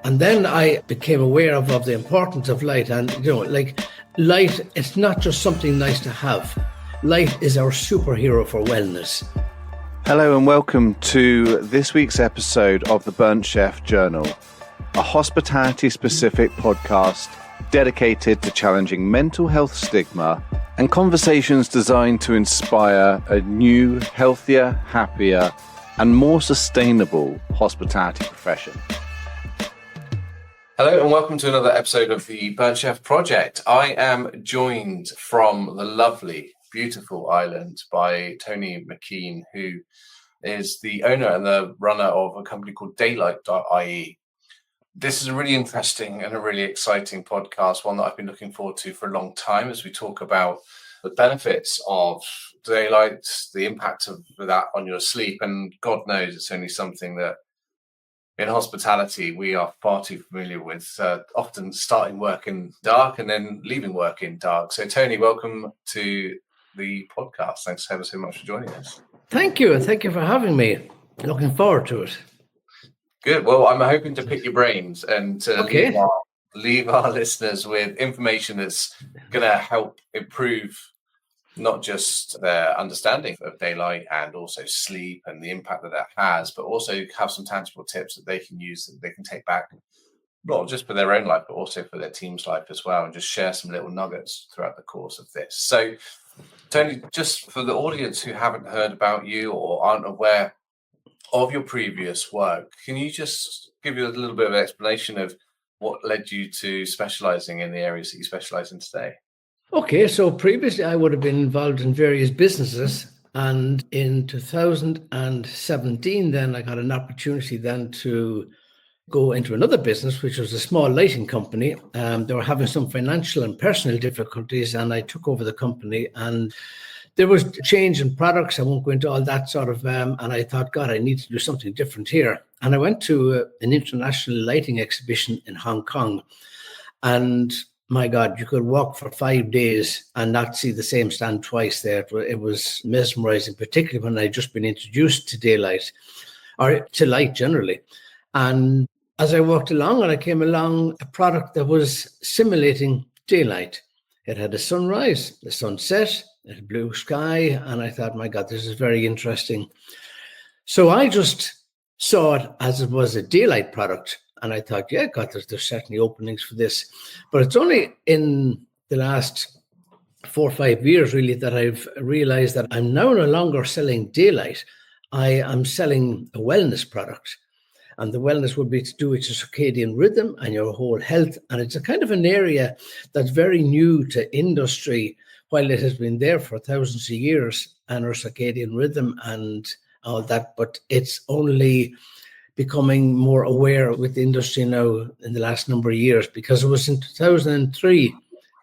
And then I became aware of the importance of light. And, light, it's not just something nice to have. Light is our superhero for wellness. Hello and welcome to this week's episode of the Burnt Chef Journal, a hospitality-specific podcast dedicated to challenging mental health stigma and conversations designed to inspire a new, healthier, happier, and more sustainable hospitality profession. Hello and welcome to another episode of the Burnt Chef Project. I am joined from the lovely, beautiful island by Tony Macken, who is the owner and the runner of a company called Daylight.ie. This is a really interesting and a really exciting podcast, one that I've been looking forward to for a long time as we talk about the benefits of daylight, the impact of that on your sleep, and God knows it's only something that in hospitality we are far too familiar with, often starting work in dark and then leaving work in dark. So Tony, welcome to the podcast. Thanks ever so much for joining us. Thank you, and thank you for having me. Looking forward to it. Good. Well, I'm hoping to pick your brains and to leave our listeners with information that's going to help improve not just their understanding of daylight and also sleep and the impact that has, but also have some tangible tips that they can use, that they can take back, not just for their own life, but also for their team's life as well, and just share some little nuggets throughout the course of this. So, Tony, just for the audience who haven't heard about you or aren't aware of your previous work, can you just give you a little bit of an explanation of what led you to specializing in the areas that you specialize in today? Okay, so previously I would have been involved in various businesses, and in 2017 then I got an opportunity then to go into another business, which was a small lighting company. They were having some financial and personal difficulties, and I took over the company, and there was change in products. I won't go into all that sort of, and I thought, God, I need to do something different here. And I went to an international lighting exhibition in Hong Kong, and my God, you could walk for 5 days and not see the same stand twice there. It was mesmerizing, particularly when I'd just been introduced to daylight, or to light generally. And as I walked along, and I came along a product that was simulating daylight. It had a sunrise, a sunset, a blue sky, and I thought, my God, this is very interesting. So I just saw it as it was a daylight product. And I thought, yeah, God, there's certainly openings for this. But it's only in the last 4 or 5 years, really, that I've realized that I'm now no longer selling daylight. I am selling a wellness product. And the wellness would be to do with your circadian rhythm and your whole health. And it's a kind of an area that's very new to industry, while it has been there for thousands of years, and our circadian rhythm and all that. But it's only becoming more aware with the industry now in the last number of years, because it was in 2003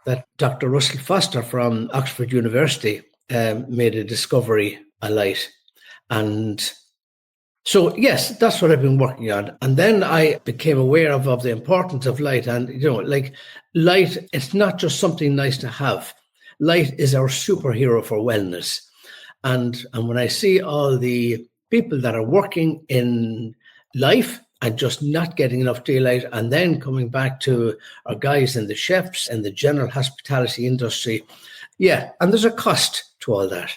that Dr. Russell Foster from Oxford University made a discovery, a light. And so, yes, that's what I've been working on. And then I became aware of the importance of light. And, light, it's not just something nice to have. Light is our superhero for wellness. And when I see all the people that are working in life and just not getting enough daylight, and then coming back to our guys and the chefs and the general hospitality industry. Yeah, and there's a cost to all that.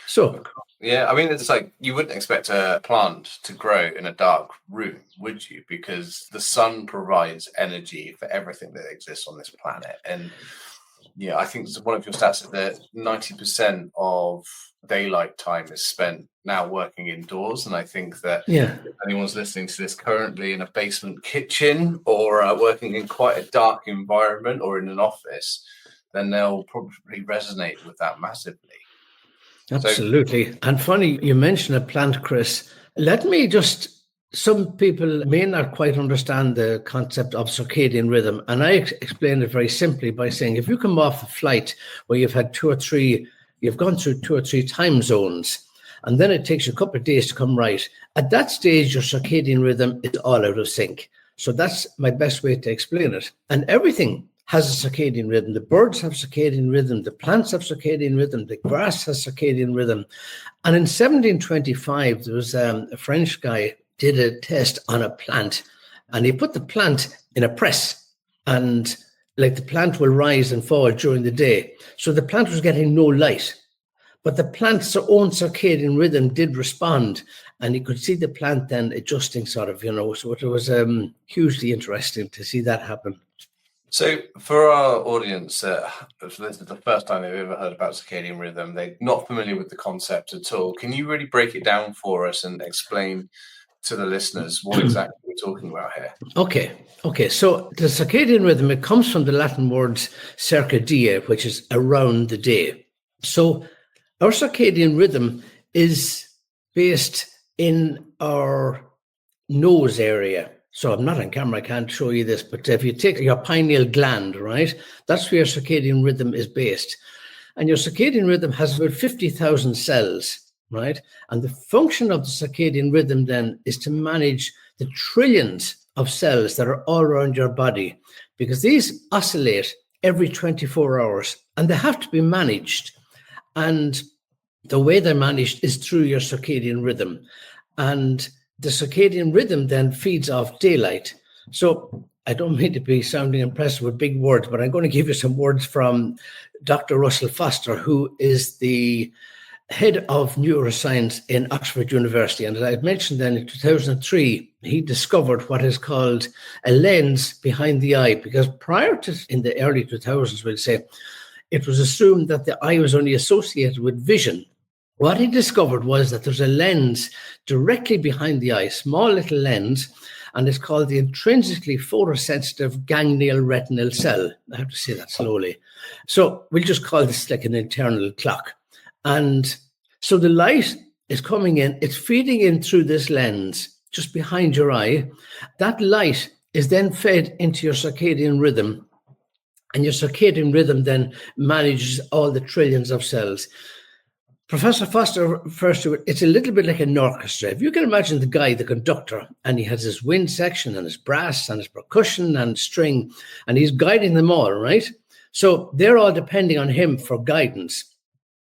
So, yeah, I mean, it's like you wouldn't expect a plant to grow in a dark room, would you? Because the sun provides energy for everything that exists on this planet. And yeah, I think one of your stats is that 90% of daylight time is spent now working indoors. And I think that if anyone's listening to this currently in a basement kitchen or working in quite a dark environment or in an office, then they'll probably resonate with that massively. Absolutely. And funny, you mentioned a plant, Chris. Some people may not quite understand the concept of circadian rhythm. And I explain it very simply by saying, if you come off a flight where you've gone through 2 or 3 time zones, and then it takes you a couple of days to come right, at that stage, your circadian rhythm is all out of sync. So that's my best way to explain it. And everything has a circadian rhythm. The birds have circadian rhythm. The plants have circadian rhythm. The grass has circadian rhythm. And in 1725, there was a French guy did a test on a plant, and he put the plant in a press, and like the plant will rise and fall during the day. So the plant was getting no light, but the plant's own circadian rhythm did respond, and you could see the plant then adjusting sort of, so it was hugely interesting to see that happen. So for our audience, this is the first time they've ever heard about circadian rhythm, they're not familiar with the concept at all. Can you really break it down for us and explain to the listeners what exactly we're talking about here? Okay. So the circadian rhythm, it comes from the Latin words circadia, which is around the day. So our circadian rhythm is based in our nose area. So I'm not on camera, I can't show you this, but if you take your pineal gland, right, that's where your circadian rhythm is based. And your circadian rhythm has about 50,000 cells, right? And the function of the circadian rhythm then is to manage the trillions of cells that are all around your body, because these oscillate every 24 hours and they have to be managed. And the way they're managed is through your circadian rhythm. And the circadian rhythm then feeds off daylight. So I don't mean to be sounding impressive with big words, but I'm going to give you some words from Dr. Russell Foster, who is the head of neuroscience in Oxford University. And as I had mentioned then, in 2003, he discovered what is called a lens behind the eye, because prior to, in the early 2000s, we'll say, it was assumed that the eye was only associated with vision. What he discovered was that there's a lens directly behind the eye, small little lens, and it's called the intrinsically photosensitive ganglion retinal cell. I have to say that slowly. So we'll just call this like an internal clock. And so the light is coming in, it's feeding in through this lens just behind your eye. That light is then fed into your circadian rhythm, and your circadian rhythm then manages all the trillions of cells. Professor Foster refers to it, it's a little bit like an orchestra. If you can imagine the guy, the conductor, and he has his wind section and his brass and his percussion and string, and he's guiding them all, right? So they're all depending on him for guidance.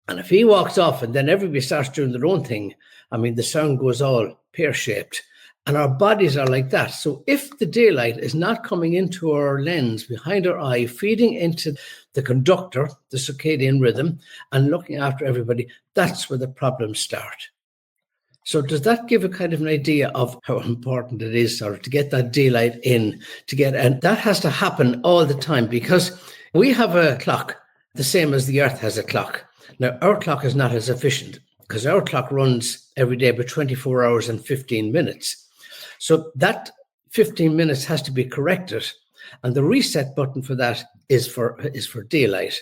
And if he walks off and then everybody starts doing their own thing, I mean, the sound goes all pear-shaped. And our bodies are like that. So if the daylight is not coming into our lens behind our eye, feeding into the conductor, the circadian rhythm, and looking after everybody, that's where the problems start. So does that give a kind of an idea of how important it is sort of to get that daylight in, and that has to happen all the time, because we have a clock the same as the earth has a clock. Now, our clock is not as efficient because our clock runs every day about 24 hours and 15 minutes. So that 15 minutes has to be corrected. And the reset button for that is for daylight.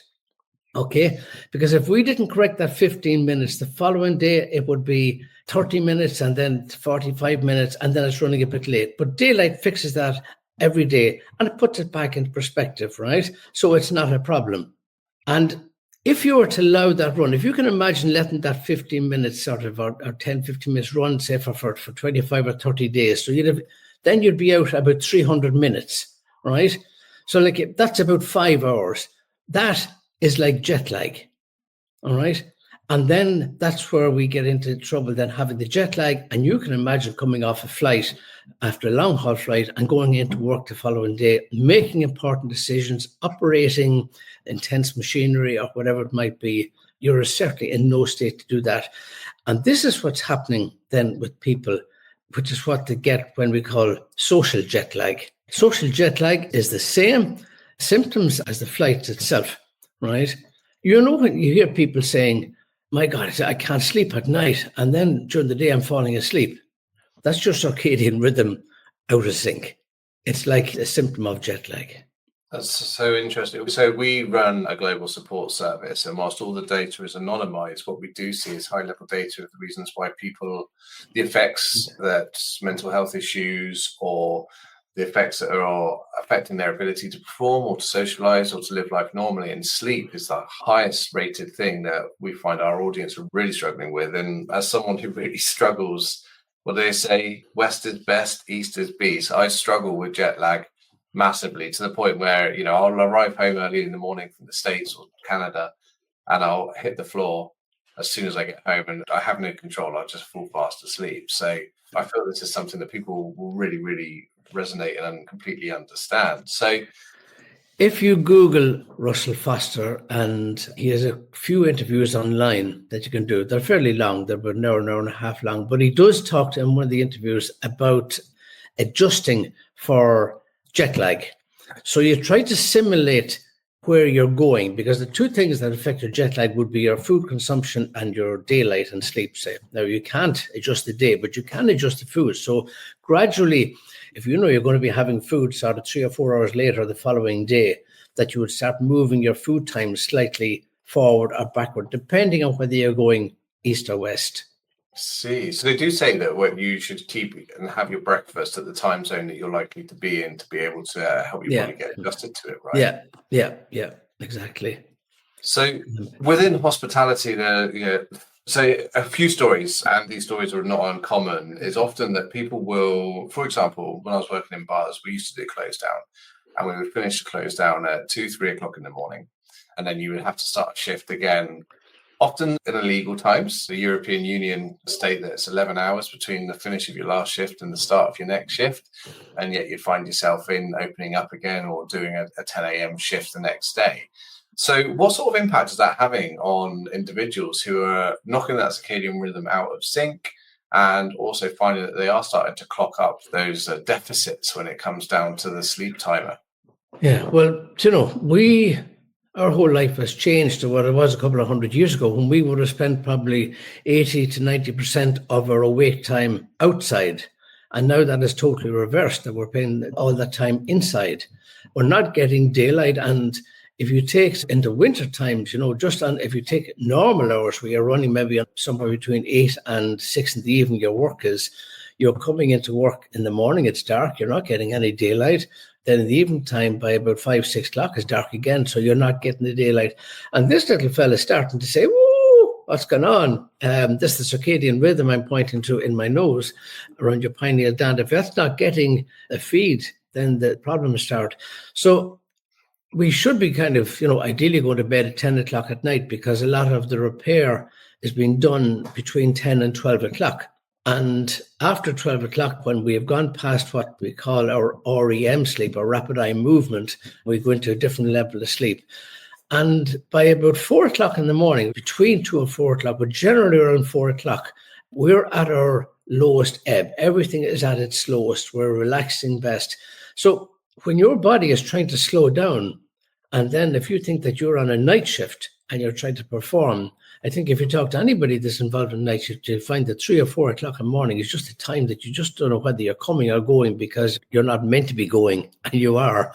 Okay? Because if we didn't correct that 15 minutes, the following day it would be 30 minutes and then 45 minutes, and then it's running a bit late. But daylight fixes that every day and it puts it back into perspective, right? So it's not a problem. And if you were to allow that run, if you can imagine letting that 15 minutes sort of, or 10, 15 minutes run, say for 25 or 30 days, so then you'd be out about 300 minutes, right? So like that's about 5 hours. That is like jet lag, all right? And then that's where we get into trouble, then having the jet lag. And you can imagine coming off a flight after a long haul flight and going into work the following day, making important decisions, operating intense machinery or whatever it might be. You're certainly in no state to do that. And this is what's happening then with people, which is what they get when we call social jet lag. Social jet lag is the same symptoms as the flight itself, right? You know, when you hear people saying, my God, I can't sleep at night, and then during the day I'm falling asleep. That's your circadian rhythm out of sync. It's like a symptom of jet lag. That's so interesting. So we run a global support service, and whilst all the data is anonymized, what we do see is high-level data of the reasons why people, the effects that mental health issues or the effects that are affecting their ability to perform or to socialize or to live life normally. And sleep is the highest rated thing that we find our audience are really struggling with. And as someone who really struggles, what do they say? West is best, East is beast. I struggle with jet lag massively, to the point where, you know, I'll arrive home early in the morning from the States or Canada and I'll hit the floor as soon as I get home and I have no control. I'll just fall fast asleep. So I feel this is something that people will really, really resonate and completely understand. So if you Google Russell Foster, and he has a few interviews online that you can do, they're fairly long, they're about an hour and a half long, but he does talk to in one of the interviews about adjusting for jet lag. So you try to simulate where you're going, because the two things that affect your jet lag would be your food consumption and your daylight and sleep. Say, now you can't adjust the day, but you can adjust the food. So gradually, if you know you're going to be having food sort of 3 or 4 hours later the following day, that you would start moving your food time slightly forward or backward, depending on whether you're going east or west. See, so they do say that what you should keep and have your breakfast at the time zone that you're likely to be in to be able to help your body get adjusted to it, right? Yeah, exactly. So within hospitality, so a few stories, and these stories are not uncommon, is often that people will, for example, when I was working in bars, we used to do close down, and we would finish the close down at 2-3 o'clock in the morning, and then you would have to start a shift again, often in illegal times. The European Union state that it's 11 hours between the finish of your last shift and the start of your next shift, and yet you find yourself in opening up again or doing a 10 a.m. shift the next day. So what sort of impact is that having on individuals who are knocking that circadian rhythm out of sync, and also finding that they are starting to clock up those deficits when it comes down to the sleep timer? Yeah, well, our whole life has changed to what it was a couple of 100 years ago, when we would have spent probably 80 to 90% of our awake time outside. And now that is totally reversed, that we're spending all that time inside. We're not getting daylight. And if you take into winter times, if you take normal hours where you're running maybe somewhere between 8 and 6 in the evening, you're coming into work in the morning, it's dark, you're not getting any daylight. Then in the evening time, by about 5-6 o'clock, it's dark again, so you're not getting the daylight. And this little fella is starting to say, "Woo, what's going on?" This is the circadian rhythm I'm pointing to in my nose around your pineal gland. If that's not getting a feed, then the problems start. So we should be kind of, ideally going to bed at 10 o'clock at night, because a lot of the repair is being done between 10 and 12 o'clock. And after 12 o'clock, when we have gone past what we call our REM sleep, or rapid eye movement, we go into a different level of sleep. And by about 4 o'clock in the morning, between 2 and 4 o'clock, but generally around 4 o'clock, we're at our lowest ebb. Everything is at its slowest. We're relaxing best. So when your body is trying to slow down, and then if you think that you're on a night shift and you're trying to perform, I think if you talk to anybody that's involved in night shift, you'll find that 3 or 4 o'clock in the morning is just a time that you just don't know whether you're coming or going, because you're not meant to be going, and you are.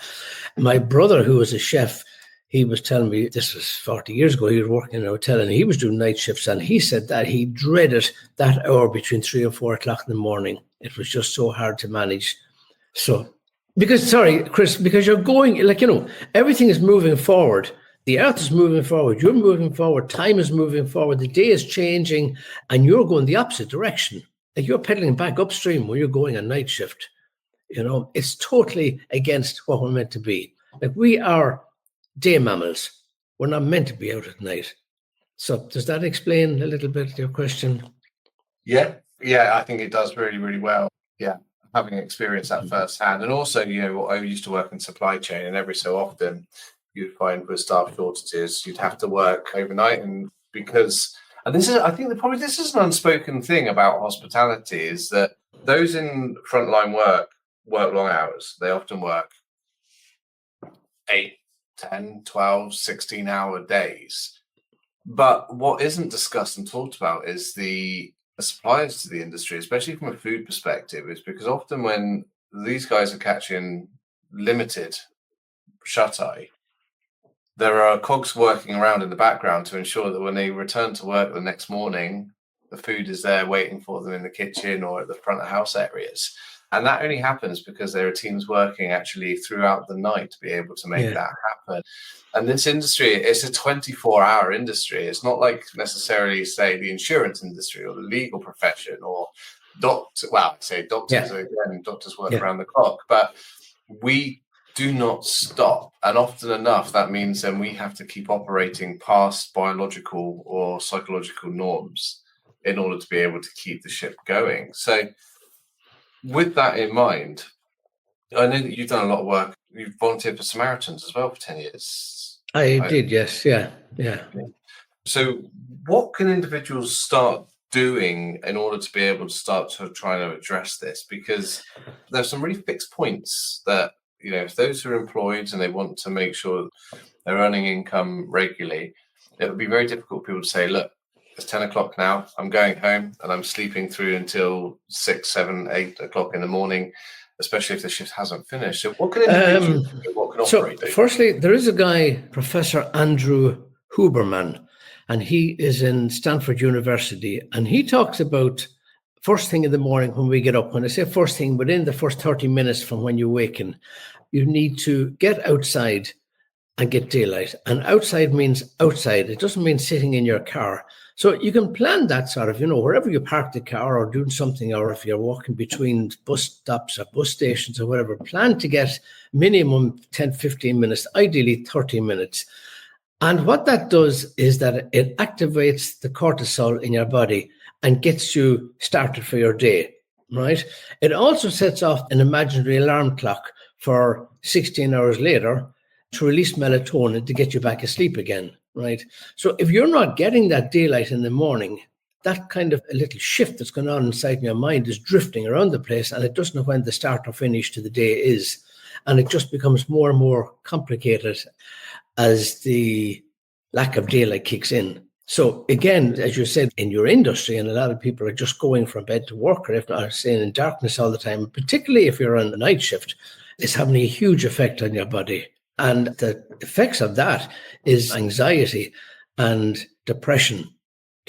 My brother, who was a chef, he was telling me, this was 40 years ago, he was working in a hotel and he was doing night shifts, and he said that he dreaded that hour between 3 and 4 o'clock in the morning. It was just so hard to manage. So, because you're going, everything is moving forward. The earth is moving forward. You're moving forward. Time is moving forward. The day is changing, and you're going the opposite direction. Like, you're pedaling back upstream when you're going a night shift. It's totally against what we're meant to be. Like, we are day mammals. We're not meant to be out at night. So does that explain a little bit your question? Yeah, I think it does really, really well. Yeah, having experienced that firsthand. And also, I used to work in supply chain, and every so often you'd find with staff shortages, you'd have to work overnight. And this is an unspoken thing about hospitality, is that those in frontline work long hours. They often work 8, 10, 12, 16-hour days. But what isn't discussed and talked about is the suppliers to the industry, especially from a food perspective, is because often when these guys are catching limited shut-eye, there are cogs working around in the background to ensure that when they return to work the next morning, the food is there waiting for them in the kitchen or at the front of house areas. And that only happens because there are teams working actually throughout the night to be able to make that happen. And this industry, it's a 24-hour industry. It's not like necessarily, say, the insurance industry or the legal profession or doctors. Again, doctors work around the clock. But we do not stop. And often enough, that means then we have to keep operating past biological or psychological norms in order to be able to keep the ship going. So with that in mind, I know that you've done a lot of work. You've volunteered for Samaritans as well for 10 years. I did, yes. Yeah. So what can individuals start doing in order to be able to start to try to address this? Because there's some really fixed points that, if those who are employed and they want to make sure they're earning income regularly, it would be very difficult for people to say, look, it's 10 o'clock now, I'm going home and I'm sleeping through until 6, 7, 8 o'clock in the morning, especially if the shift hasn't finished. So what can individuals do? What can operate do? Firstly, there is a guy, Professor Andrew Huberman, and he is in Stanford University, and he talks about first thing in the morning when we get up. When I say first thing, within the first 30 minutes from when you waken, you need to get outside and get daylight. And outside means outside. It doesn't mean sitting in your car. So you can plan that sort of, wherever you park the car or doing something, or if you're walking between bus stops or bus stations or whatever, plan to get minimum 10, 15 minutes, ideally 30 minutes. And what that does is that it activates the cortisol in your body and gets you started for your day, right? It also sets off an imaginary alarm clock for 16 hours later to release melatonin to get you back asleep again, right? So if you're not getting that daylight in the morning, that kind of a little shift that's going on inside your mind is drifting around the place, and it doesn't know when the start or finish to the day is. And it just becomes more and more complicated as the lack of daylight kicks in. So again, as you said, in your industry, and a lot of people are just going from bed to work, or if not, staying in darkness all the time, particularly if you're on a night shift, it's having a huge effect on your body. And the effects of that is anxiety and depression,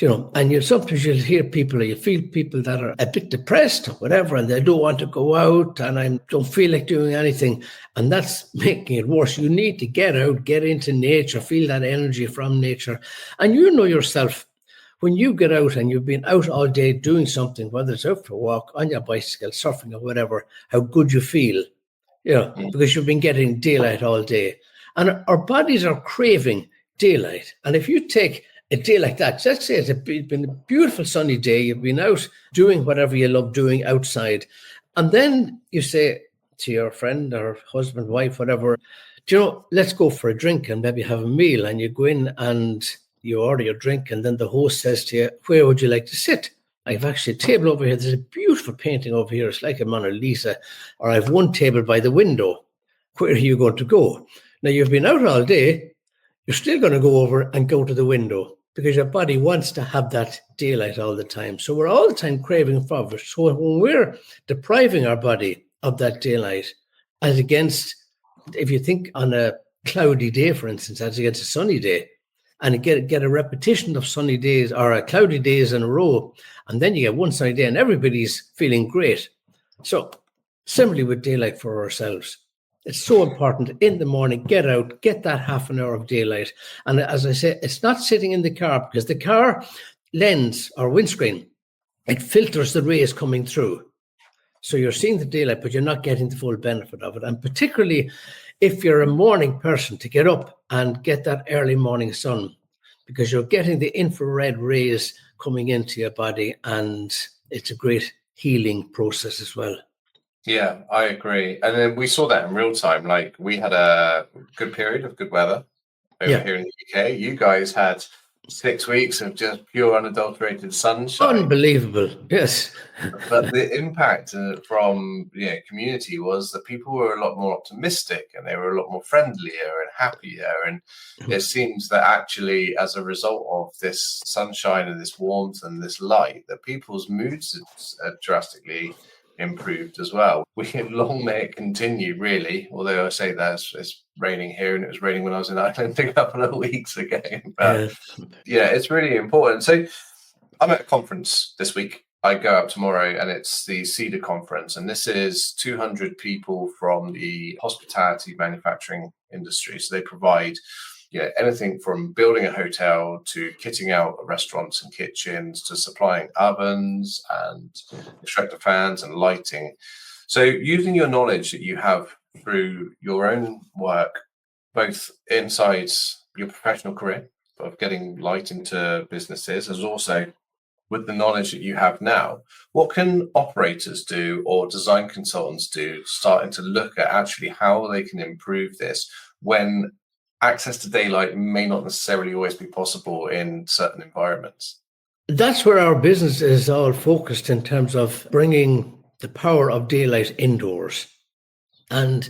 and sometimes you'll hear people, or you feel people that are a bit depressed or whatever, and they don't want to go out, and I don't feel like doing anything. And that's making it worse. You need to get out, get into nature, feel that energy from nature. And you know yourself, when you get out and you've been out all day doing something, whether it's out for a walk, on your bicycle, surfing or whatever, how good you feel. Because you've been getting daylight all day. And our bodies are craving daylight. And if you take a day like that, let's say it's been a beautiful sunny day, you've been out doing whatever you love doing outside, and then you say to your friend or husband, wife, whatever, let's go for a drink and maybe have a meal. And you go in and you order your drink, and then the host says to you, where would you like to sit? I've actually a table over here. There's a beautiful painting over here. It's like a Mona Lisa. Or I've one table by the window. Where are you going to go? Now, you've been out all day. You're still going to go over and go to the window because your body wants to have that daylight all the time. So we're all the time craving for it. So when we're depriving our body of that daylight, as against, if you think on a cloudy day, for instance, as against a sunny day, and get a repetition of sunny days or cloudy days in a row, and then you get one sunny day and everybody's feeling great. So similarly with daylight for ourselves, it's so important in the morning, get out, get that half an hour of daylight. And as I say, it's not sitting in the car, because the car lens or windscreen, it filters the rays coming through. So you're seeing the daylight, but you're not getting the full benefit of it. And particularly if you're a morning person, to get up and get that early morning sun, because you're getting the infrared rays coming into your body, and it's a great healing process as well. Yeah, I agree. And then we saw that in real time. Like, we had a good period of good weather over here in the UK. You guys had 6 weeks of just pure unadulterated sunshine. Unbelievable, yes. But the impact from community was that people were a lot more optimistic, and they were a lot more friendlier and happier. And it seems that actually, as a result of this sunshine and this warmth and this light, that people's moods have drastically improved as well. Long may it continue, really. Although I say that it's raining here, and it was raining when I was in Ireland a couple of weeks ago. But it's really important. So I'm at a conference this week. I go out tomorrow, and it's the Cedar Conference, and this is 200 people from the hospitality manufacturing industry. So they provide anything from building a hotel to kitting out restaurants and kitchens to supplying ovens and extractor fans and lighting. So using your knowledge that you have through your own work, both inside your professional career of getting light into businesses, as also with the knowledge that you have now, what can operators do or design consultants do, starting to look at actually how they can improve this when access to daylight may not necessarily always be possible in certain environments? That's where our business is all focused, in terms of bringing the power of daylight indoors. And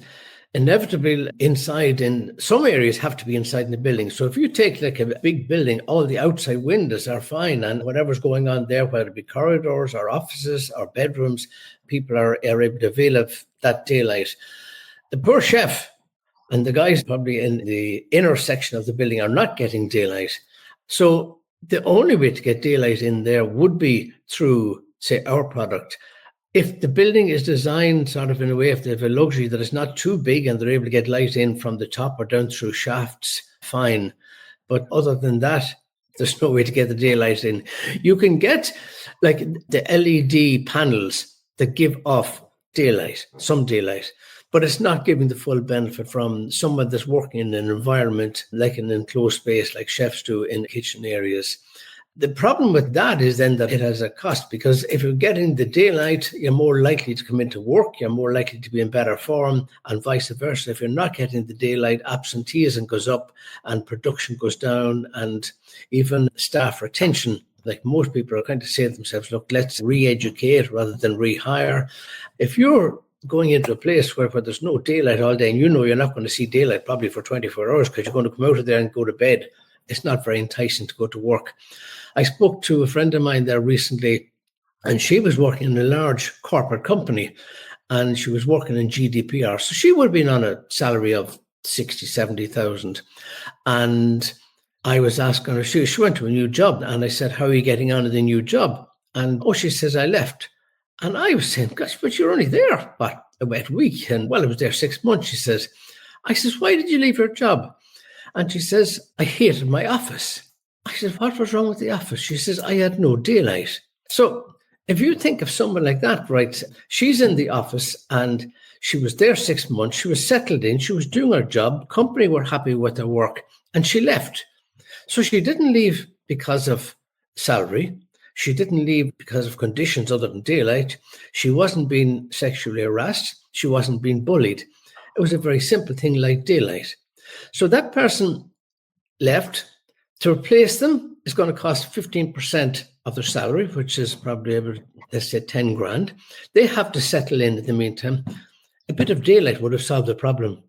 inevitably inside, in some areas have to be inside in the building. So if you take like a big building, all the outside windows are fine, and whatever's going on there, whether it be corridors or offices or bedrooms, people are able to avail of that daylight. The poor chef and the guys probably in the inner section of the building are not getting daylight. So the only way to get daylight in there would be through, say, our product. If the building is designed sort of in a way, if they have a luxury that is not too big and they're able to get light in from the top or down through shafts, fine. But other than that, there's no way to get the daylight in. You can get like the LED panels that give off daylight, some daylight, but it's not giving the full benefit from someone that's working in an environment like an enclosed space like chefs do in kitchen areas. The problem with that is then that it has a cost, because if you're getting the daylight, you're more likely to come into work, you're more likely to be in better form, and vice versa. If you're not getting the daylight, absenteeism goes up and production goes down, and even staff retention. Like most people are kind of saying to themselves, look, let's re-educate rather than rehire. If you're going into a place where there's no daylight all day, and you know you're not going to see daylight probably for 24 hours because you're going to come out of there and go to bed, it's not very enticing to go to work. I spoke to a friend of mine there recently, and she was working in a large corporate company, and she was working in GDPR. So she would have been on a salary of 60, 70,000. And I was asking her, she went to a new job, and I said, how are you getting on in the new job? And she says, I left. And I was saying, gosh, but you're only there, what, a wet week? And well, I was there 6 months, she says. I says, why did you leave your job? And she says, I hated my office. I said, what was wrong with the office? She says, I had no daylight. So if you think of someone like that, right, she's in the office and she was there 6 months, she was settled in, she was doing her job, company were happy with her work, and she left. So she didn't leave because of salary. She didn't leave because of conditions other than daylight. She wasn't being sexually harassed. She wasn't being bullied. It was a very simple thing like daylight. So that person left. To replace them is going to cost 15% of their salary, which is probably about, let's say, 10 grand. They have to settle in the meantime. A bit of daylight would have solved the problem.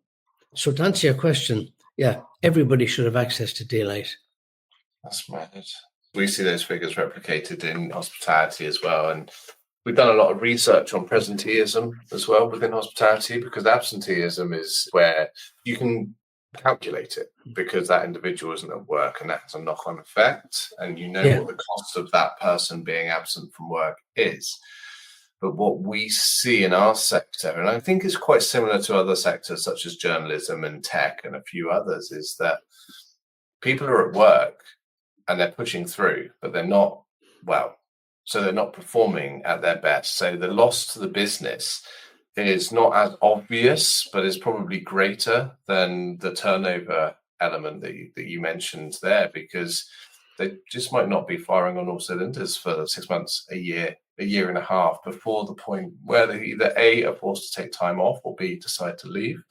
So to answer your question, yeah, everybody should have access to daylight. That's mad. We see those figures replicated in hospitality as well. And we've done a lot of research on presenteeism as well within hospitality, because absenteeism is where you can calculate it because that individual isn't at work, and that has a knock-on effect, and you know what the cost of that person being absent from work is. But what we see in our sector, and I think is quite similar to other sectors such as journalism and tech and a few others, is that people are at work and they're pushing through, but they're not well, so they're not performing at their best. So the loss to the business is not as obvious, but is probably greater than the turnover element that you mentioned there, because they just might not be firing on all cylinders for 6 months, a year and a half before the point where they either A, are forced to take time off, or B, decide to leave.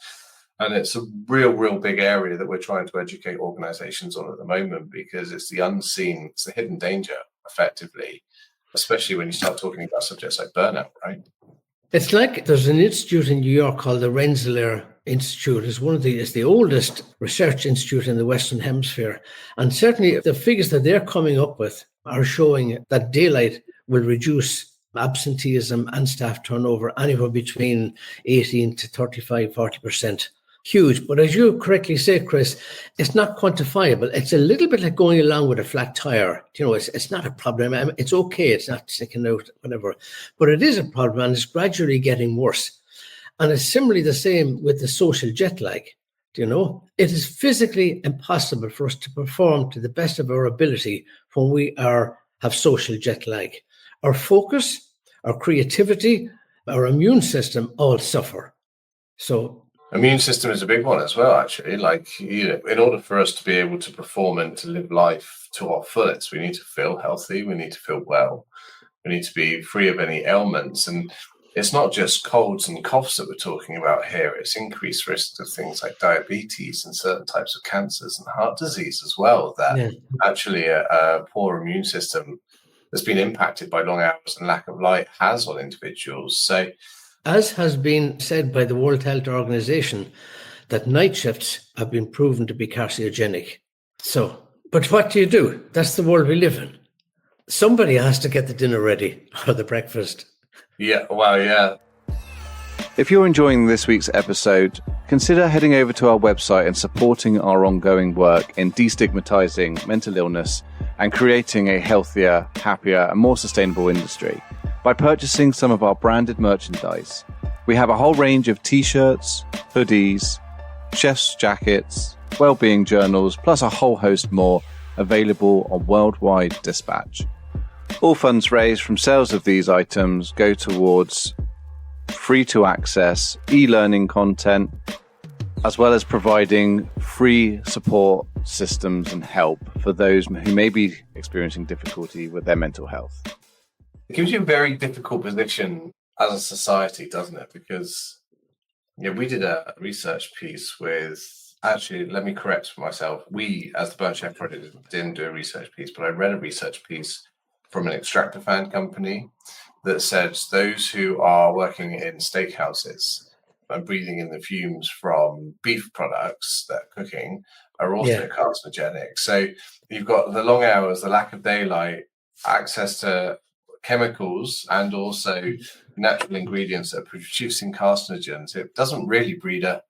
And it's a real big area that we're trying to educate organizations on at the moment, because it's the unseen, it's the hidden danger, effectively, especially when you start talking about subjects like burnout, right? It's like there's an institute in New York called the Rensselaer Institute. It's the oldest research institute in the Western Hemisphere. And certainly the figures that they're coming up with are showing that daylight will reduce absenteeism and staff turnover anywhere between 18 to 35, 40%. Huge. But as you correctly say, Chris, it's not quantifiable. It's a little bit like going along with a flat tire. It's not a problem. It's okay. It's not sticking out, whatever. But it is a problem, and it's gradually getting worse. And it's similarly the same with the social jet lag. It is physically impossible for us to perform to the best of our ability when we have social jet lag. Our focus, our creativity, our immune system all suffer. So Immune system is a big one as well, actually. Like, in order for us to be able to perform and to live life to our fullest, we need to feel healthy, we need to feel well, we need to be free of any ailments. And it's not just colds and coughs that we're talking about here, it's increased risk of things like diabetes and certain types of cancers and heart disease as well, that Yeah. actually a poor immune system that's been impacted by long hours and lack of light has on individuals. So, As has been said by the World Health Organization, that night shifts have been proven to be carcinogenic. So, but what do you do? That's the world we live in. Somebody has to get the dinner ready or the breakfast. yeah, well, yeah. If you're enjoying this week's episode, consider heading over to our website and supporting our ongoing work in destigmatizing mental illness and creating a healthier, happier, and more sustainable industry by purchasing some of our branded merchandise. We have a whole range of t-shirts, hoodies, chef's jackets, wellbeing journals, plus a whole host more available on worldwide dispatch. All funds raised from sales of these items go towards free-to-access e-learning content, as well as providing free support systems and help for those who may be experiencing difficulty with their mental health. It gives you a very difficult position as a society, doesn't it? Because we did a research piece with, actually, let me correct myself. We, as the Burnt Chef Project, didn't do a research piece, but I read a research piece from an extractor fan company that said those who are working in steakhouses and breathing in the fumes from beef products that are cooking are also carcinogenic. So you've got the long hours, the lack of daylight, access to chemicals, and also natural ingredients that are producing carcinogens. It doesn't really breed a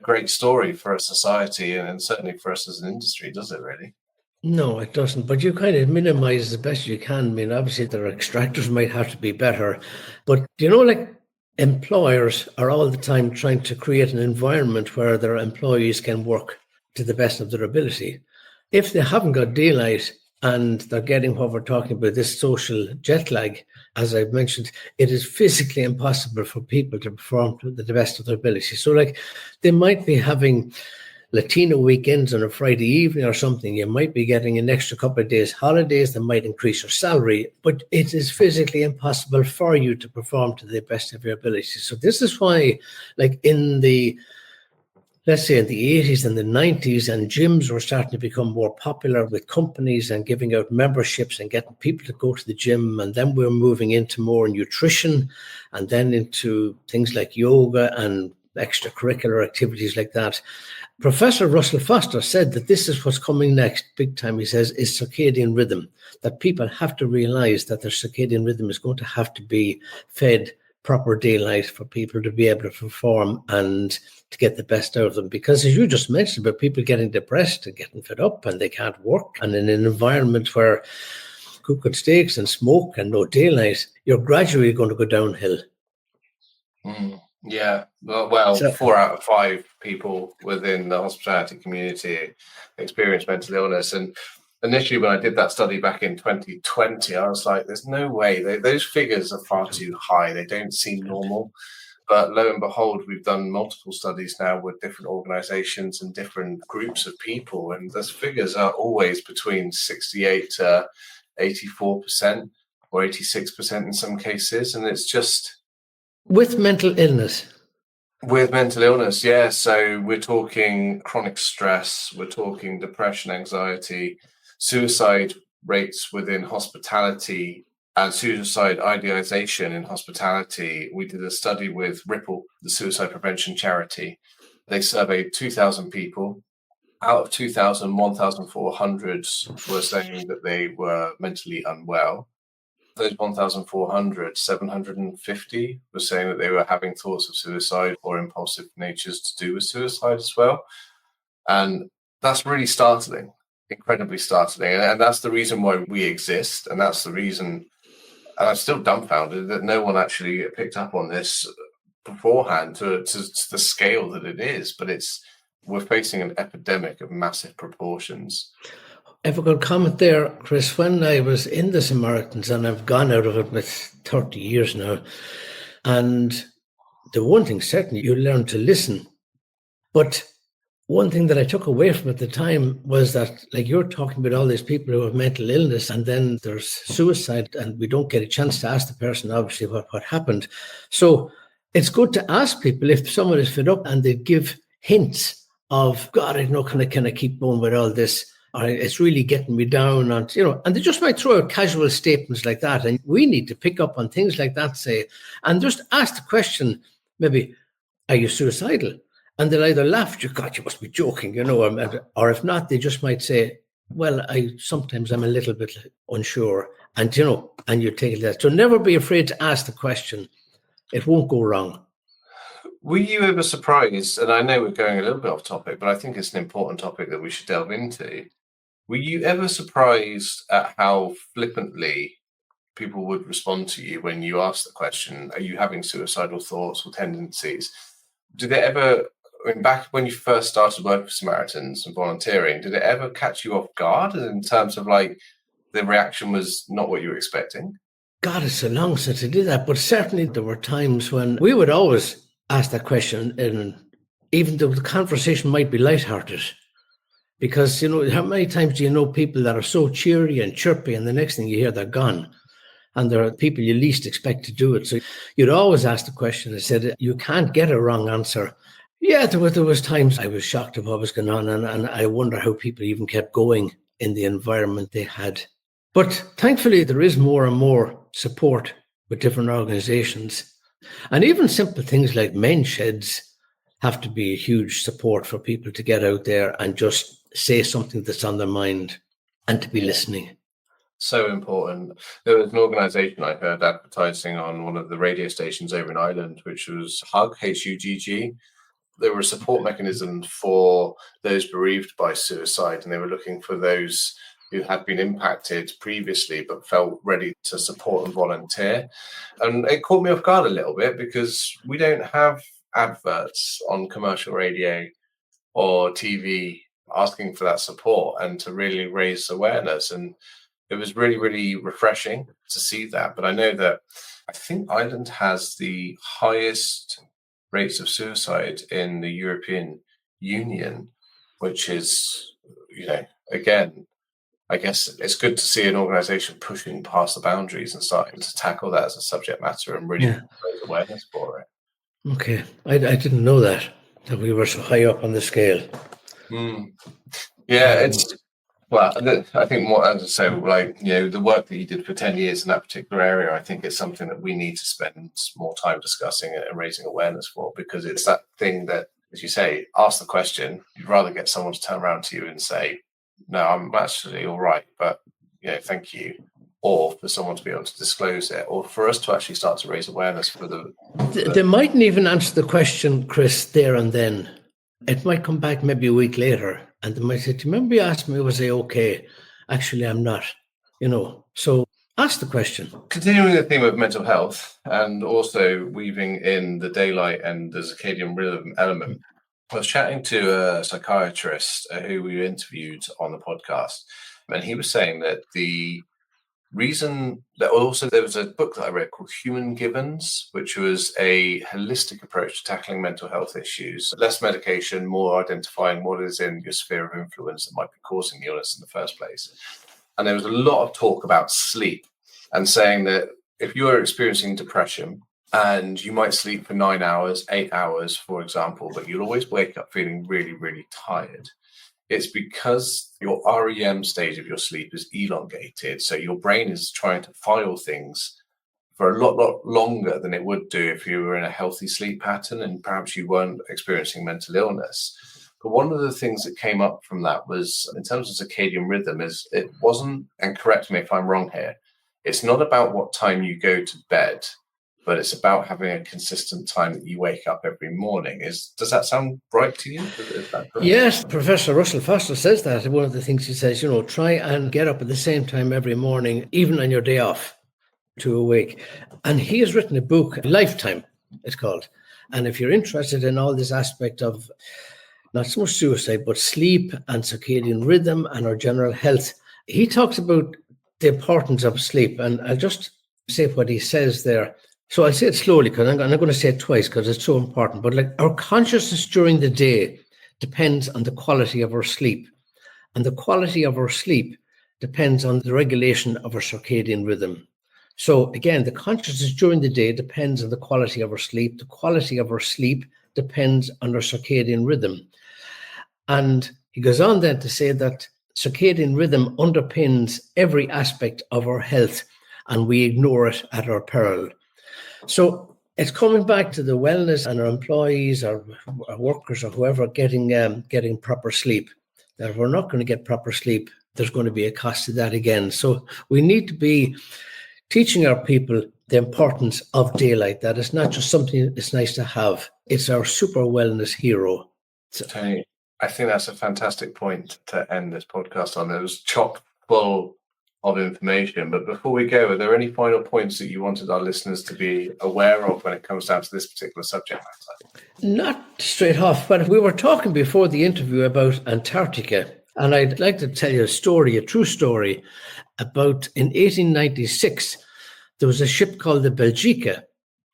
great story for a society, and certainly for us as an industry, does it really? No, it doesn't. But you kind of minimize as best you can. I mean, obviously, their extractors might have to be better. But, like employers are all the time trying to create an environment where their employees can work to the best of their ability. If they haven't got daylight and they're getting what we're talking about, this social jet lag, as I've mentioned, it is physically impossible for people to perform to the best of their ability. So, like, they might be having Latino weekends on a Friday evening or something. You might be getting an extra couple of days holidays that might increase your salary, but it is physically impossible for you to perform to the best of your ability. So this is why, like let's say in the 80s and the 90s, and gyms were starting to become more popular with companies and giving out memberships and getting people to go to the gym. And then we're moving into more nutrition and then into things like yoga and extracurricular activities like that. Professor Russell Foster said that this is what's coming next, big time, he says, is circadian rhythm, that people have to realize that their circadian rhythm is going to have to be fed proper daylight for people to be able to perform and to get the best out of them. Because as you just mentioned about people getting depressed and getting fed up and they can't work, and in an environment where cooked steaks and smoke and no daylight, you're gradually going to go downhill. Yeah, well, 4 out of 5 people within the hospitality community experience mental illness. And initially, when I did that study back in 2020, I was like, there's no way. Those figures are far too high. They don't seem normal. But lo and behold, we've done multiple studies now with different organizations and different groups of people. And those figures are always between 68 to 84% or 86% in some cases. And it's just... With mental illness? With mental illness, yeah. So we're talking chronic stress, we're talking depression, anxiety, suicide rates within hospitality, and suicide ideation in hospitality. We did a study with Ripple, the suicide prevention charity. They surveyed 2,000 people. Out of 2,000, 1,400 were saying that they were mentally unwell. Those 1,400, 750 were saying that they were having thoughts of suicide or impulsive natures to do with suicide as well. And that's really startling, incredibly startling. And that's the reason why we exist. And that's the reason, and I'm still dumbfounded that no one actually picked up on this beforehand to the scale that it is. But we're facing an epidemic of massive proportions. If I could comment there, Chris, when I was in the Samaritans, and I've gone out of it with 30 years now, and the one thing certainly, you learn to listen But one thing that I took away from at the time was that, like, you're talking about all these people who have mental illness, and then there's suicide, and we don't get a chance to ask the person, obviously, what happened. So it's good to ask people if someone is fed up and they give hints of, God, I don't know, can I keep going with all this? Or it's really getting me down. And, and they just might throw out casual statements like that. And we need to pick up on things like that, say, and just ask the question, maybe, are you suicidal? And they'll either laugh, God, you must be joking, or if not, they just might say, well, sometimes I'm a little bit unsure. And, and you take that. So never be afraid to ask the question. It won't go wrong. Were you ever surprised, and I know we're going a little bit off topic, but I think it's an important topic that we should delve into. Were you ever surprised at how flippantly people would respond to you when you asked the question, are you having suicidal thoughts or tendencies? Did it ever, back when you first started working with Samaritans and volunteering, did it ever catch you off guard in terms of like the reaction was not what you were expecting? God, it's so long since I did that, but certainly there were times when we would always ask that question, and even though the conversation might be lighthearted, because, how many times do you know people that are so cheery and chirpy, and the next thing you hear, they're gone, and there are people you least expect to do it. So you'd always ask the question. I said, you can't get a wrong answer. Yeah, there was times I was shocked at what was going on, and I wonder how people even kept going in the environment they had. But thankfully, there is more and more support with different organizations. And even simple things like men's sheds have to be a huge support for people to get out there and just say something that's on their mind and to be listening. So important. There was an organization I heard advertising on one of the radio stations over in Ireland, which was HUGG, H-U-G-G. They were a support mechanism for those bereaved by suicide, and they were looking for those who had been impacted previously but felt ready to support and volunteer. And it caught me off guard a little bit because we don't have adverts on commercial radio or TV asking for that support and to really raise awareness. And it was really, really refreshing to see that. But I know that I think Ireland has the highest rates of suicide in the European Union, which is, again, I guess it's good to see an organization pushing past the boundaries and starting to tackle that as a subject matter and really raise awareness for it. Okay. I didn't know that we were so high up on the scale. Yeah, I think more, as I say, the work that you did for 10 years in that particular area, I think it's something that we need to spend more time discussing and raising awareness for, because it's that thing that, as you say, ask the question. You'd rather get someone to turn around to you and say, no, I'm actually all right, but thank you. Or for someone to be able to disclose it, or for us to actually start to raise awareness for They mightn't even answer the question, Chris, there and then. It might come back maybe a week later, and they might say, do you remember you asked me, was I okay? Actually, I'm not, So ask the question. Continuing the theme of mental health and also weaving in the daylight and the circadian rhythm element, I was chatting to a psychiatrist who we interviewed on the podcast, and he was saying that the reason that also there was a book that I read called Human Givens, which was a holistic approach to tackling mental health issues, less medication, more identifying what is in your sphere of influence that might be causing the illness in the first place. And there was a lot of talk about sleep and saying that if you are experiencing depression, and you might sleep for 9 hours, 8 hours, for example, but you'll always wake up feeling really, really tired. It's because your REM stage of your sleep is elongated. So your brain is trying to file things for a lot longer than it would do if you were in a healthy sleep pattern and perhaps you weren't experiencing mental illness. But one of the things that came up from that was, in terms of circadian rhythm, is it wasn't, and correct me if I'm wrong here, it's not about what time you go to bed, but it's about having a consistent time that you wake up every morning. Does that sound right to you? Yes, Professor Russell Foster says that. One of the things he says, try and get up at the same time every morning, even on your day off, to awake. And he has written a book, Lifetime, it's called. And if you're interested in all this aspect of not so much suicide, but sleep and circadian rhythm and our general health, he talks about the importance of sleep. And I'll just say what he says there. So I'll say it slowly because I'm going to say it twice because it's so important. But like our consciousness during the day depends on the quality of our sleep. And the quality of our sleep depends on the regulation of our circadian rhythm. So again, the consciousness during the day depends on the quality of our sleep. The quality of our sleep depends on our circadian rhythm. And he goes on then to say that circadian rhythm underpins every aspect of our health, and we ignore it at our peril. So it's coming back to the wellness and our employees or our workers or whoever getting proper sleep. That if we're not going to get proper sleep, there's going to be a cost to that again. So we need to be teaching our people the importance of daylight, that it's not just something that's nice to have. It's our super wellness hero. Tony, I think that's a fantastic point to end this podcast on. It was chock full of information. But before we go, are there any final points that you wanted our listeners to be aware of when it comes down to this particular subject matter? Not straight off, but we were talking before the interview about Antarctica. And I'd like to tell you a true story, about in 1896, there was a ship called the Belgica,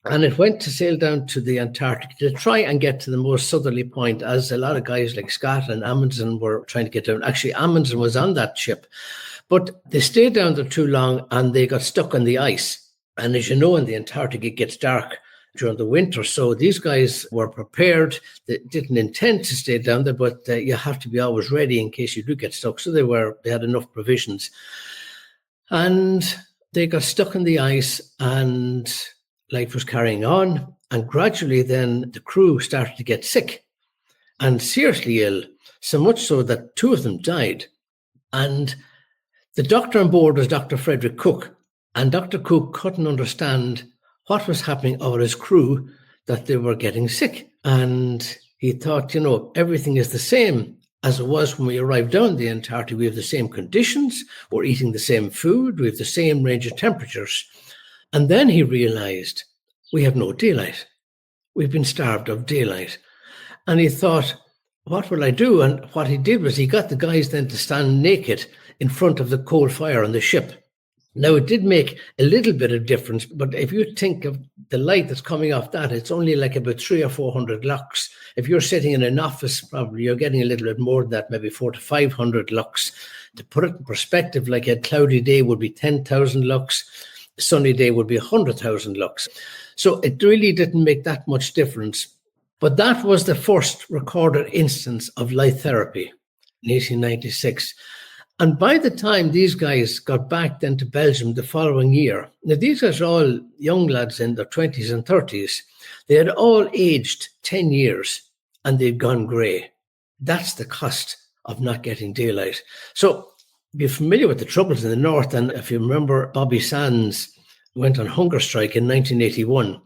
and it went to sail down to the Antarctic to try and get to the most southerly point, as a lot of guys like Scott and Amundsen were trying to get down. Actually, Amundsen was on that ship, but they stayed down there too long and they got stuck on the ice. And as you know, in the Antarctic, it gets dark during the winter. So these guys were prepared. They didn't intend to stay down there, but you have to be always ready in case you do get stuck. So they had enough provisions. And they got stuck on the ice and life was carrying on. And gradually then the crew started to get sick and seriously ill, so much so that two of them died. And the doctor on board was Dr. Frederick Cook. And Dr. Cook couldn't understand what was happening over his crew, that they were getting sick. And he thought, everything is the same as it was when we arrived down the Antarctic. We have the same conditions, we're eating the same food, we have the same range of temperatures. And then he realized we have no daylight. We've been starved of daylight. And he thought, what will I do? And what he did was he got the guys then to stand naked in front of the coal fire on the ship. Now, it did make a little bit of difference, but if you think of the light that's coming off that, it's only like about 300 or 400 lux. If you're sitting in an office, probably you're getting a little bit more than that, maybe 400 to 500 lux. To put it in perspective, like a cloudy day would be 10,000 lux, a sunny day would be 100,000 lux. So it really didn't make that much difference. But that was the first recorded instance of light therapy in 1896. And by the time these guys got back then to Belgium the following year, now these guys are all young lads in their 20s and 30s. They had all aged 10 years and they'd gone grey. That's the cost of not getting daylight. So you're familiar with the troubles in the north. And if you remember, Bobby Sands went on hunger strike in 1981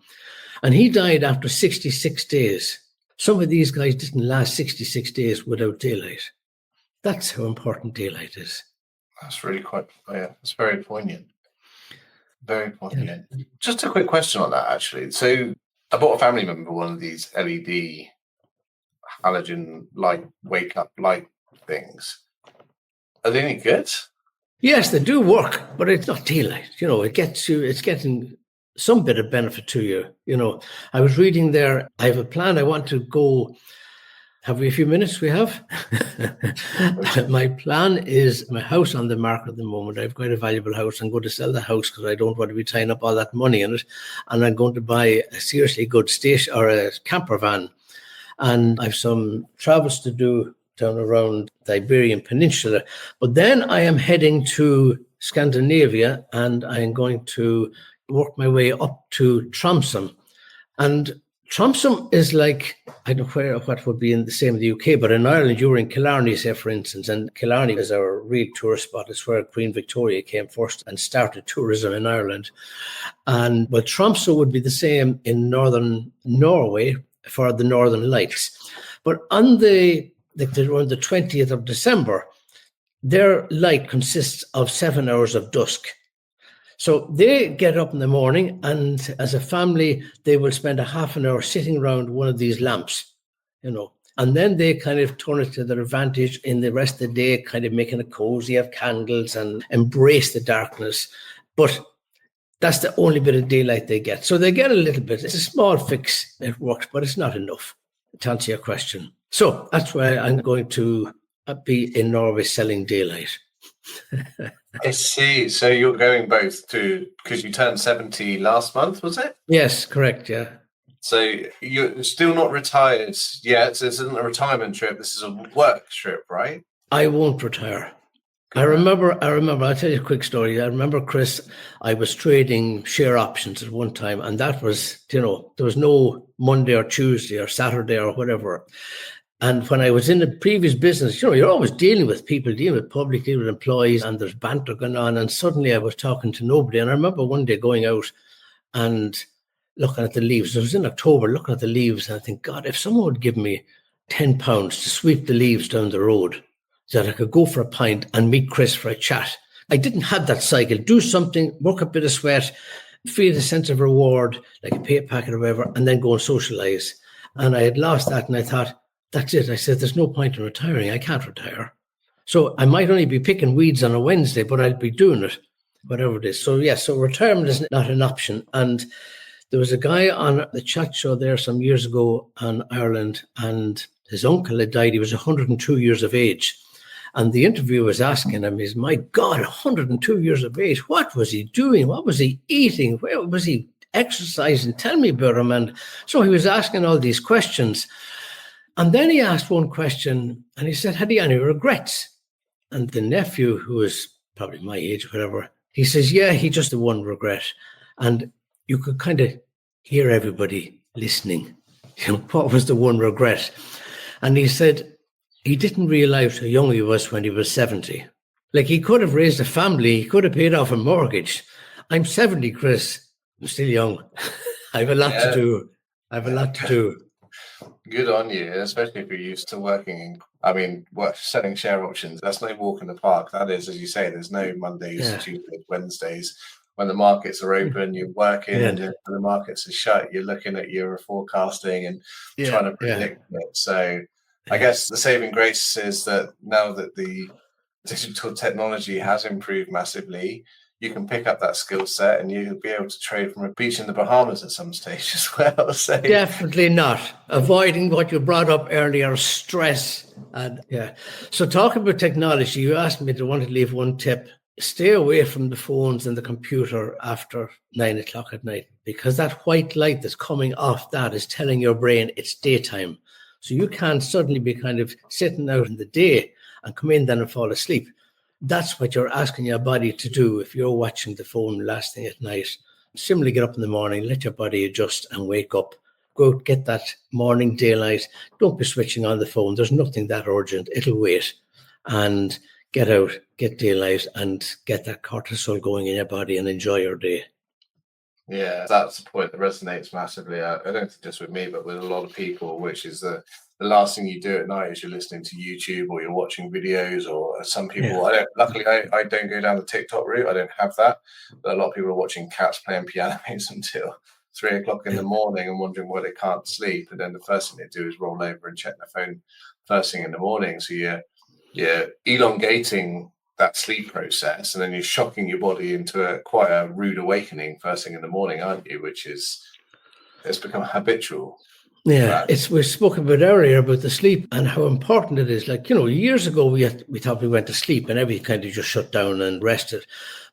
and he died after 66 days. Some of these guys didn't last 66 days without daylight. That's how important daylight is. That's really it's very poignant. Very poignant. Yeah. Just a quick question on that, actually. So I bought a family member one of these LED halogen light, wake up light things. Are they any good? Yes, they do work, but it's not daylight. It's getting some bit of benefit to you. I was reading there, I have a plan. I want to go. Have we a few minutes? We have. My plan is my house on the market at the moment. I've quite a valuable house. I'm going to sell the house because I don't want to be tying up all that money in it. And I'm going to buy a seriously good station or a camper van. And I've some travels to do down around the Iberian Peninsula. But then I am heading to Scandinavia and I am going to work my way up to Tromsø. And Tromsø is like, I don't know what would be in the same in the UK, but in Ireland, you're in Killarney, say, for instance, and Killarney is our real tourist spot. It's where Queen Victoria came first and started tourism in Ireland. And but Tromsø would be the same in northern Norway for the Northern Lights. But on around the 20th of December, their light consists of 7 hours of dusk. So they get up in the morning and as a family, they will spend a half an hour sitting around one of these lamps, and then they kind of turn it to their advantage in the rest of the day, kind of making it cozy, have candles and embrace the darkness. But that's the only bit of daylight they get. So they get a little bit. It's a small fix. It works, but it's not enough to answer your question. So that's why I'm going to be in Norway selling daylight. I see. So you're going both to, because you turned 70 last month, was it? Yes, correct. Yeah. So you're still not retired yet. So this isn't a retirement trip. This is a work trip, right? I won't retire. Good I man. remember, I'll tell you a quick story. I remember, Chris, I was trading share options at one time, and that was, there was no Monday or Tuesday or Saturday or whatever. And when I was in the previous business, you're always dealing with people, dealing with public, dealing with employees, and there's banter going on. And suddenly I was talking to nobody. And I remember one day going out and looking at the leaves. It was in October, looking at the leaves, and I think, God, if someone would give me £10 to sweep the leaves down the road, so that I could go for a pint and meet Chris for a chat. I didn't have that cycle. Do something, work a bit of sweat, feel a sense of reward, like a pay packet or whatever, and then go and socialise. And I had lost that, and I thought, that's it. I said, there's no point in retiring. I can't retire. So I might only be picking weeds on a Wednesday, but I'll be doing it, whatever it is. So, yes, so retirement is not an option. And there was a guy on the chat show there some years ago in Ireland, and his uncle had died. He was 102 years of age. And the interviewer was asking him, my God, 102 years of age, what was he doing? What was he eating? Where was he exercising? Tell me about him. And so he was asking all these questions. And then he asked one question, and he said, had he any regrets? And the nephew, who was probably my age, whatever, he says, yeah, he just had one regret. And you could kind of hear everybody listening. What was the one regret? And he said, he didn't realize how young he was when he was 70. Like, he could have raised a family. He could have paid off a mortgage. I'm 70, Chris. I'm still young. I have a lot to do. Good on you, especially if you're used to working selling share options. That's no walk in the park. That is, as you say, there's no Mondays, Tuesdays, Wednesdays. When the markets are open, you're working, and when the markets are shut, you're looking at your forecasting and trying to predict it. So I guess the saving grace is that now that the digital technology has improved massively, you can pick up that skill set and you'll be able to trade from a beach in the Bahamas at some stage as well. So definitely not. Avoiding what you brought up earlier, stress. So talking about technology, you asked me to want to leave one tip. Stay away from the phones and the computer after 9 o'clock at night, because that white light that's coming off that is telling your brain it's daytime. So you can't suddenly be kind of sitting out in the day and come in then and fall asleep. That's what you're asking your body to do if you're watching the phone last thing at night. Simply get up in the morning, let your body adjust and wake up. Go get that morning daylight. Don't be switching on the phone. There's nothing that urgent. It'll wait. And get out, get daylight, and get that cortisol going in your body and enjoy your day. Yeah, that's the point that resonates massively. I don't think just with me, but with a lot of people, which is the last thing you do at night is you're listening to YouTube or you're watching videos, or some people, luckily I don't go down the TikTok route. I don't have that. But a lot of people are watching cats playing pianos until 3 o'clock in the morning and wondering why they can't sleep. And then the first thing they do is roll over and check their phone first thing in the morning. So you're elongating that sleep process, and then you're shocking your body into quite a rude awakening first thing in the morning, aren't you? Which is, it's become habitual. Yeah, we spoke about earlier about the sleep and how important it is. Like, years ago we thought we went to sleep and everything kind of just shut down and rested.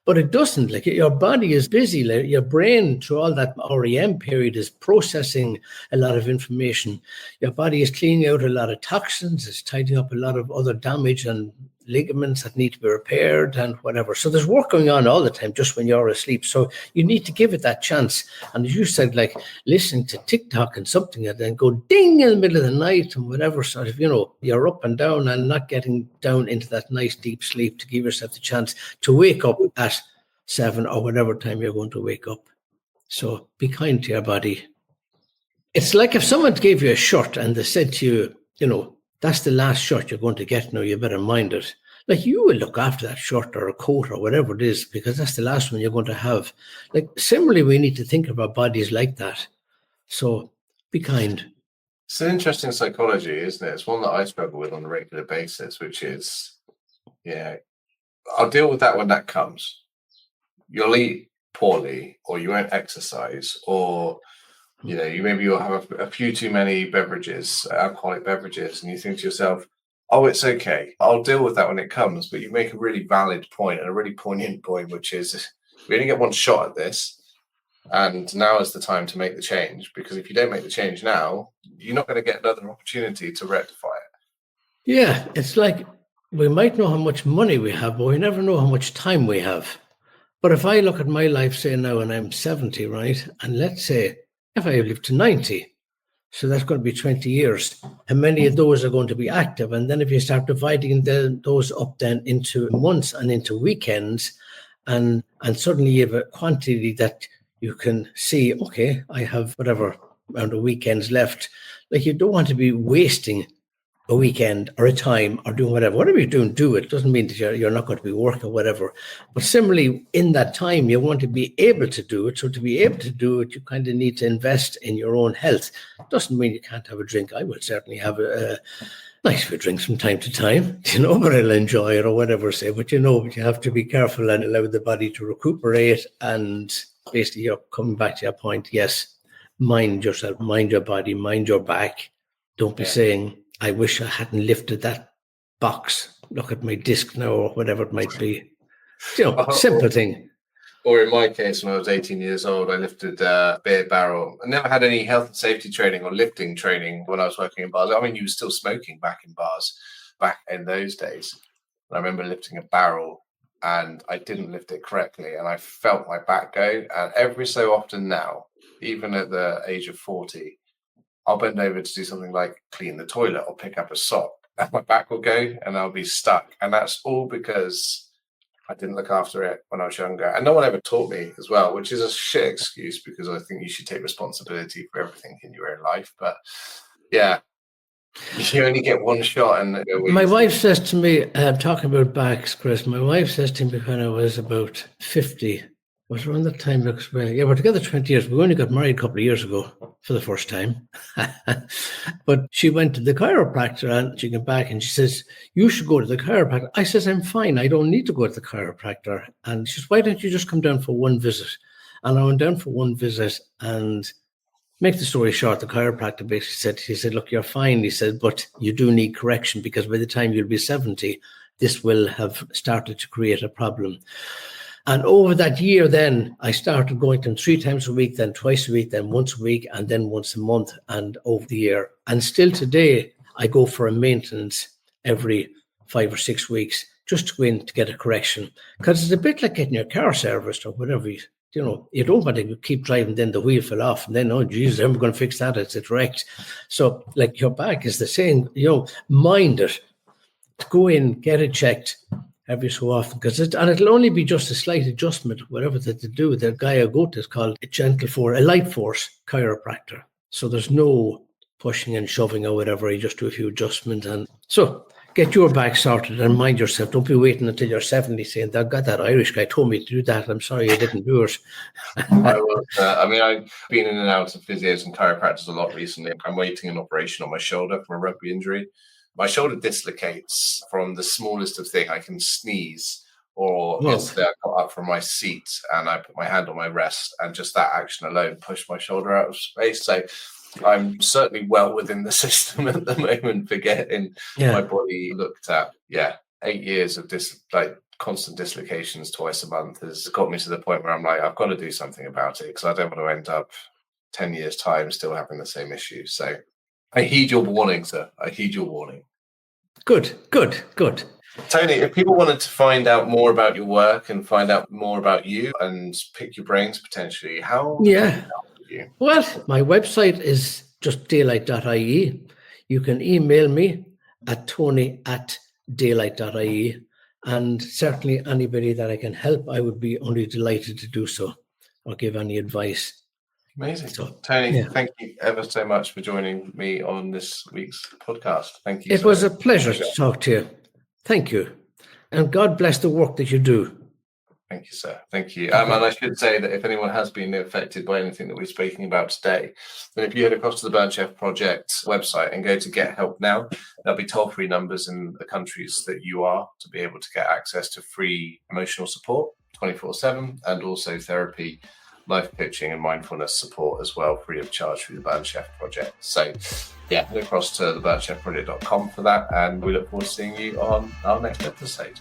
But it doesn't. Like, your body is busy. Like, your brain, through all that REM period, is processing a lot of information. Your body is cleaning out a lot of toxins. It's tidying up a lot of other damage and ligaments that need to be repaired and whatever. So there's work going on all the time just when you're asleep. So you need to give it that chance. And as you said, like listening to TikTok and something and then go ding in the middle of the night and whatever sort of, you're up and down and not getting down into that nice deep sleep to give yourself the chance to wake up at 7 or whatever time you're going to wake up. So be kind to your body. It's like if someone gave you a shirt and they said to you, that's the last shirt you're going to get now, you better mind it. Like, you will look after that shirt or a coat or whatever it is, because that's the last one you're going to have. Like, similarly, we need to think of our bodies like that. So be kind. It's an interesting psychology, isn't it? It's one that I struggle with on a regular basis, which is, I'll deal with that when that comes. You'll eat poorly, or you won't exercise, or You'll have a few too many beverages, alcoholic beverages, and you think to yourself, oh, it's okay, I'll deal with that when it comes. But you make a really valid point and a really poignant point, which is we only get one shot at this. And now is the time to make the change, because if you don't make the change now, you're not going to get another opportunity to rectify it. Yeah, it's like we might know how much money we have, but we never know how much time we have. But if I look at my life, say now, and I'm 70, right? And let's say if I live to 90, so that's going to be 20 years. How many of those are going to be active? And then if you start dividing those up then into months and into weekends, and suddenly you have a quantity that you can see, okay, I have whatever amount of weekends left. Like, you don't want to be wasting a weekend or a time or doing whatever you're doing, do it. Doesn't mean that you're not going to be working or whatever. But similarly, in that time, you want to be able to do it. So to be able to do it, you kind of need to invest in your own health. Doesn't mean you can't have a drink. I will certainly have a nice few drinks from time to time, but I'll enjoy it or whatever, say. But you have to be careful and allow the body to recuperate. And basically, you're coming back to your point. Yes, mind yourself, mind your body, mind your back. Don't be saying, I wish I hadn't lifted that box. Look at my disc now, or whatever it might be. Simple thing. Or in my case, when I was 18 years old, I lifted a beer barrel. I never had any health and safety training or lifting training when I was working in bars. I mean, you were still smoking back in bars back in those days. And I remember lifting a barrel and I didn't lift it correctly and I felt my back go. And every so often now, even at the age of 40, I'll bend over to do something like clean the toilet or pick up a sock, and my back will go and I'll be stuck. And that's all because I didn't look after it when I was younger. And no one ever taught me as well, which is a shit excuse, because I think you should take responsibility for everything in your own life. But yeah, you only get one shot. And my wife says to me, talking about backs, Chris, my wife says to me when I was about 50, was around that time, because we're together 20 years. We only got married a couple of years ago for the first time. But she went to the chiropractor and she came back and she says, you should go to the chiropractor. I says, I'm fine. I don't need to go to the chiropractor. And she says, why don't you just come down for one visit? And I went down for one visit, and make the story short, the chiropractor basically said, look, you're fine. He said, but you do need correction, because by the time you'll be 70, this will have started to create a problem. And over that year, then I started going to him 3 times a week, then twice a week, then once a week, and then once a month, and over the year. And still today, I go for a maintenance every 5 or 6 weeks, just to go in to get a correction. Because it's a bit like getting your car serviced or whatever. You don't want to keep driving, then the wheel fell off, and then, oh, Jesus, I'm going to fix that. It's wrecked. So, like, your back is the same, mind it. Go in, get it checked every so often, and it'll only be just a slight adjustment, whatever that they do. The guy I go to is called a light force chiropractor. So there's no pushing and shoving or whatever. You just do a few adjustments. And so get your back sorted and mind yourself. Don't be waiting until you're 70 saying, that Irish guy told me to do that. I'm sorry I didn't do it. I've been in and out of physios and chiropractors a lot recently. I'm waiting an operation on my shoulder from a rugby injury. My shoulder dislocates from the smallest of things. I can sneeze, or yesterday I got up from my seat and I put my hand on my wrist, and just that action alone pushed my shoulder out of space. So I'm certainly well within the system at the moment for getting my body looked at. 8 years of constant dislocations twice a month has got me to the point where I'm like, I've got to do something about it, because I don't want to end up 10 years' time still having the same issue. So I heed your warning, sir. I heed your warning. Good. Tony, if people wanted to find out more about your work and find out more about you and pick your brains potentially, how can I help you? Well, my website is just daylight.ie. You can email me at tony@daylight.ie, and certainly anybody that I can help, I would be only delighted to do so or give any advice. Amazing. Tony, thank you ever so much for joining me on this week's podcast. Thank you. It was a pleasure to talk to you. Thank you. And God bless the work that you do. Thank you, sir. Thank you. And I should say that if anyone has been affected by anything that we're speaking about today, then if you head across to the Burnt Chef Project website and go to Get Help Now, there'll be toll-free numbers in the countries that you are to be able to get access to free emotional support 24/7, and also therapy life coaching and mindfulness support as well, free of charge through the Burnt Chef Project. So yeah, head across to theburnchefproject.com for that, and we look forward to seeing you on our next episode.